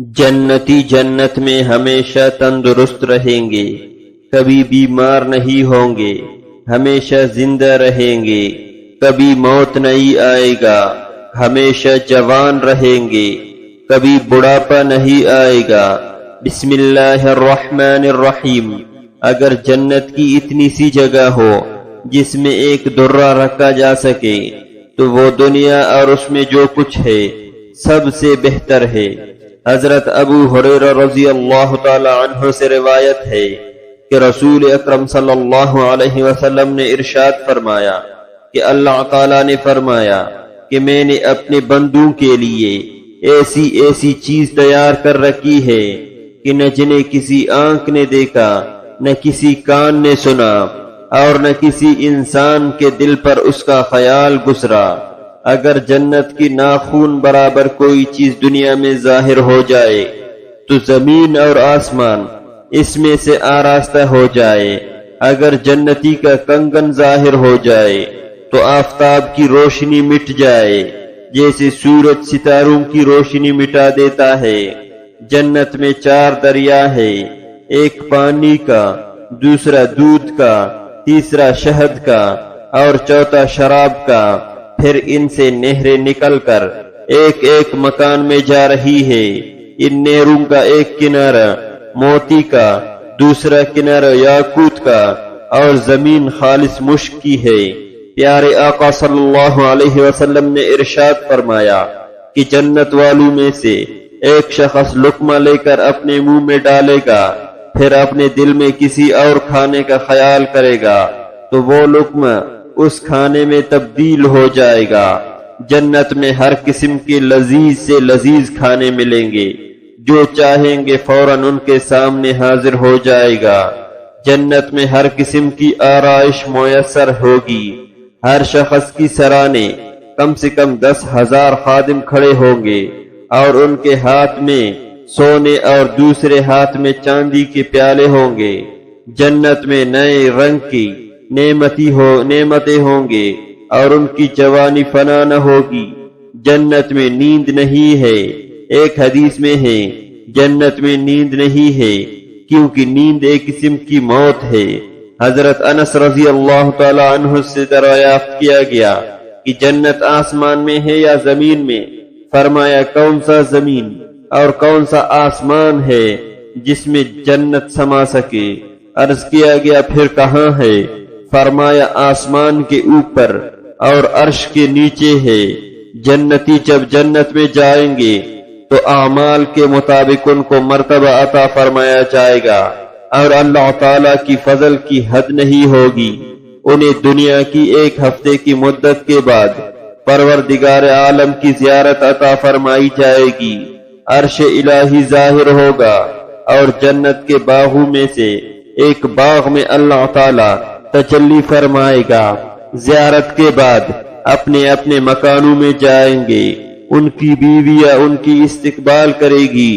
جنتی جنت میں ہمیشہ تندرست رہیں گے، کبھی بیمار نہیں ہوں گے، ہمیشہ زندہ رہیں گے، کبھی موت نہیں آئے گا، ہمیشہ جوان رہیں گے، کبھی بڑھاپا نہیں آئے گا۔ بسم اللہ الرحمن الرحیم۔ اگر جنت کی اتنی سی جگہ ہو جس میں ایک درہ رکھا جا سکے تو وہ دنیا اور اس میں جو کچھ ہے سب سے بہتر ہے۔ حضرت ابو ہریرہ رضی اللہ تعالی عنہ سے روایت ہے کہ رسول اکرم صلی اللہ علیہ وسلم نے ارشاد فرمایا کہ اللہ تعالی نے فرمایا کہ میں نے اپنے بندوں کے لیے ایسی چیز تیار کر رکھی ہے کہ نہ جنہیں کسی آنکھ نے دیکھا، نہ کسی کان نے سنا، اور نہ کسی انسان کے دل پر اس کا خیال گزرا۔ اگر جنت کی ناخون برابر کوئی چیز دنیا میں ظاہر ہو جائے تو زمین اور آسمان اس میں سے آراستہ ہو جائے۔ اگر جنتی کا کنگن ظاہر ہو جائے تو آفتاب کی روشنی مٹ جائے جیسے سورج ستاروں کی روشنی مٹا دیتا ہے۔ جنت میں 4 دریا ہے، ایک پانی کا، دوسرا دودھ کا، تیسرا شہد کا اور چوتھا شراب کا۔ پھر ان سے نہریں نکل کر ایک ایک مکان میں جا رہی ہے۔ ان نہروں کا ایک کنارہ موتی کا، دوسرا کنارہ یاقوت کا اور زمین خالص مشک کی ہے۔ پیارے آقا صلی اللہ علیہ وسلم نے ارشاد فرمایا کہ جنت والوں میں سے ایک شخص لقمہ لے کر اپنے منہ میں ڈالے گا، پھر اپنے دل میں کسی اور کھانے کا خیال کرے گا تو وہ لقمہ اس کھانے میں تبدیل ہو جائے گا۔ جنت میں ہر قسم کے لذیذ سے لذیذ کھانے ملیں گے، جو چاہیں گے فوراً ان کے سامنے حاضر ہو جائے گا۔ جنت میں ہر قسم کی آرائش میسر ہوگی۔ ہر شخص کی سرانے کم سے کم 10,000 خادم کھڑے ہوں گے اور ان کے ہاتھ میں سونے اور دوسرے ہاتھ میں چاندی کے پیالے ہوں گے۔ جنت میں نئے رنگ کی نعمتیں ہوں گے اور ان کی جوانی فنا نہ ہوگی۔ جنت میں نیند نہیں ہے۔ ایک حدیث میں ہے جنت میں نیند نہیں ہے کیونکہ نیند ایک قسم کی موت ہے۔ حضرت انس رضی اللہ تعالی عنہ سے دریافت کیا گیا کہ جنت آسمان میں ہے یا زمین میں؟ فرمایا کون سا زمین اور کون سا آسمان ہے جس میں جنت سما سکے؟ عرض کیا گیا پھر کہاں ہے؟ فرمایا آسمان کے اوپر اور عرش کے نیچے ہے۔ جنتی جب جنت میں جائیں گے تو اعمال کے مطابق ان کو مرتبہ عطا فرمایا جائے گا اور اللہ تعالیٰ کی فضل کی حد نہیں ہوگی۔ انہیں دنیا کی 1 ہفتے کی مدت کے بعد پروردگار عالم کی زیارت عطا فرمائی جائے گی۔ عرش الہی ظاہر ہوگا اور جنت کے باغوں میں سے ایک باغ میں اللہ تعالیٰ تجلی فرمائے گا۔ زیارت کے بعد اپنے اپنے مکانوں میں جائیں گے۔ ان کی بیویاں ان کی استقبال کرے گی۔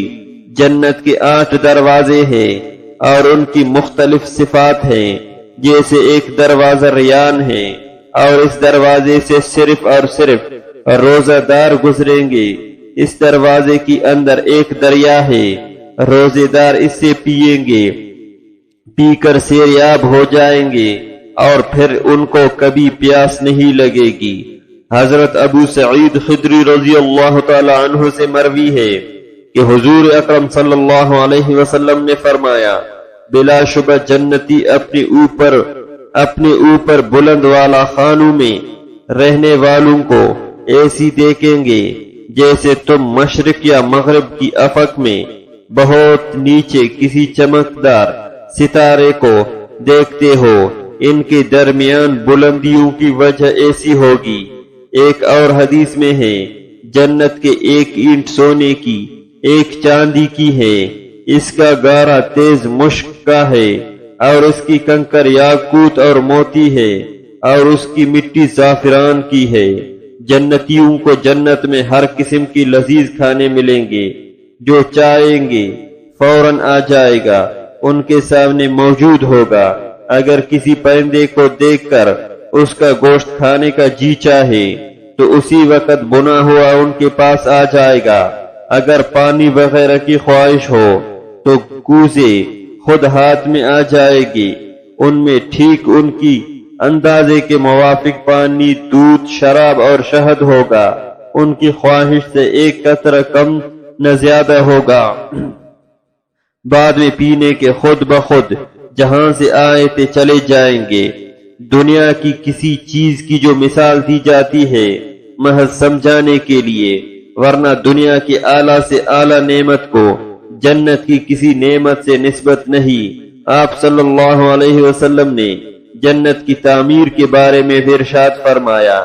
جنت کے 8 دروازے ہیں اور ان کی مختلف صفات ہیں۔ جیسے ایک دروازہ ریان ہے اور اس دروازے سے صرف اور صرف روزہ دار گزریں گے۔ اس دروازے کی اندر ایک دریا ہے، روزے دار اس سے پیئیں گے، پی کر سیریاب ہو جائیں گے اور پھر ان کو کبھی پیاس نہیں لگے گی۔ حضرت ابو سعید خدری رضی اللہ تعالی عنہ سے مروی ہے کہ حضور اکرم صلی اللہ علیہ وسلم نے فرمایا بلا شبہ جنتی اپنے اوپر بلند والا خانوں میں رہنے والوں کو ایسی دیکھیں گے جیسے تم مشرق یا مغرب کی افق میں بہت نیچے کسی چمکدار ستارے کو دیکھتے ہو۔ ان کے درمیان بلندیوں کی وجہ ایسی ہوگی۔ ایک اور حدیث میں ہے جنت کے 1 اینٹ سونے کی، 1 چاندی کی ہے، اس کا گارا تیز مشک کا ہے اور اس کی کنکر یاقوت اور موتی ہے اور اس کی مٹی زعفران کی ہے۔ جنتیوں کو جنت میں ہر قسم کی لذیذ کھانے ملیں گے، جو چاہیں گے فوراً آ جائے گا، ان کے سامنے موجود ہوگا۔ اگر کسی پرندے کو دیکھ کر اس کا گوشت کھانے کا جی چاہے تو اسی وقت بنا ہوا ان کے پاس آ جائے گا۔ اگر پانی وغیرہ کی خواہش ہو تو کوزے خود ہاتھ میں آ جائے گی، ان میں ٹھیک ان کی اندازے کے موافق پانی، دودھ، شراب اور شہد ہوگا، ان کی خواہش سے ایک قطرہ کم نہ زیادہ ہوگا۔ بعد میں پینے کے خود بخود جہاں سے آئے تھے چلے جائیں گے۔ دنیا کی کسی چیز کی جو مثال دی جاتی ہے محض سمجھانے کے لیے، ورنہ دنیا کی اعلیٰ سے اعلیٰ نعمت کو جنت کی کسی نعمت سے نسبت نہیں۔ آپ صلی اللہ علیہ وسلم نے جنت کی تعمیر کے بارے میں ارشاد فرمایا،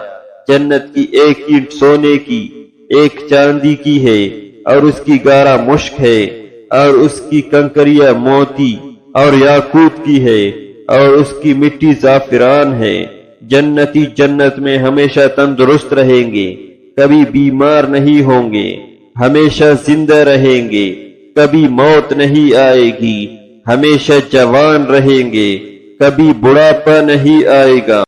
جنت کی ایک اینٹ سونے کی، ایک چاندی کی ہے، اور اس کی گارہ مشک ہے، اور اس کی کنکریاں موتی اور یاقوت کی ہے، اور اس کی مٹی زعفران ہے۔ جنتی جنت میں ہمیشہ تندرست رہیں گے، کبھی بیمار نہیں ہوں گے، ہمیشہ زندہ رہیں گے، کبھی موت نہیں آئے گی، ہمیشہ جوان رہیں گے، کبھی بڑھاپا نہیں آئے گا۔